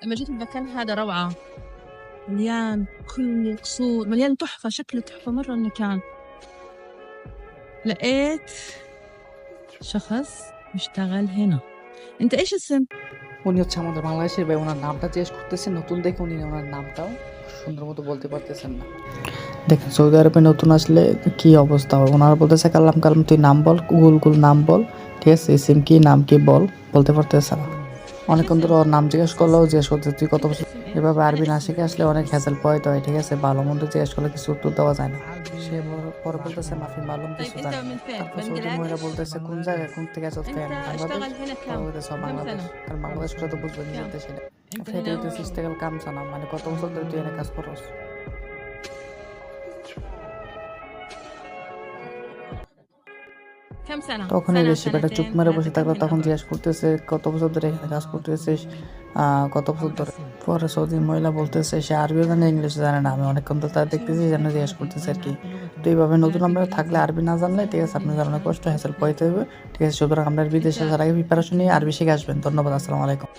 لما جيت المكان هذا روعة، مليان كل قصور، مليان تحفة، شكله تحفة مرة المكان. لقيت شخص يشتغل هنا. انت ايش اسم؟ উনি হচ্ছে আমাদের বাংলাদেশের ভাই, ওনার নামটা জিজ্ঞেস করতেছেন নতুন দেখে উনি ওনার নামটাও সুন্দর মতো বলতে পারতেছেন না। দেখেন সৌদি আরবে নতুন আসলে কি অবস্থা হয়, ওনারা বলতেছে কালাম কালাম তুই নাম বল, গুল গুল নাম বল, ঠিক আছে, ইসিম কি নাম কি বল, বলতে পারতেছে না। ايش অনেকক্ষণ ধরে اسم؟ ওর নাম জিজ্ঞেস করলেও জিজ্ঞেস করতে তুই কত انت বছর। اسم ايش؟ এভাবে هذا আরবি না اسم শিখে আসলে অনেক হ্যাসেল পয়েতে হয়, ঠিক আছে, ভালো মন্দ জিজ্ঞেস করলে কিছু উত্তর দেওয়া যায় না। সে পরে বলতেছে মাফি মালুম طيب কিছু انت জানি না। من فين؟ তারপর সৌদি মহিলা بنجلاديش؟ বলতেছে কোন জায়গায়, কোন থেকে আসছ, انت আমি বাংলাদেশ। اشتغل هنا পরে كم؟ বলতেছে كم বাংলাদেশ, سنة؟ কারণ বাংলাদেশ কথা তো বুঝবে كم؟ নিজের দেশে না। انت ফেটে هنا হইতে সিস্টেগাল কাম জানা, মানে কত বছর ধরে তুই এনে কাজ করস। كم سنة؟ তখন এই سنة বেশি বেটা চুপ سنتين মেরে ثلاثة বসে كم থাকলো, هنا তখন أقعد؟ জিজ্ঞেস করতেছে কত বছর ধরে এখানে কাজ করতেছিস, কত বছর ধরে। পরে সৌদি মহিলা বলতেছে সে আরবিও জানে ইংলিশ জানে না, আমি অনেকক্ষণ তো তার দেখতেছি যেন জিজ্ঞেস করতেছে আর কি। তো এইভাবে নতুন আমরা থাকলে আরবি না জানলে, ঠিক আছে, আপনাদের অনেক কষ্ট হ্যাসেল পাইতে হবে, ঠিক আছে। সুতরাং আপনার বিদেশে যারা আগে প্রিপারেশন নিয়ে আরবি শিখে আসবেন। ধন্যবাদ, আসসালামু আলাইকুম।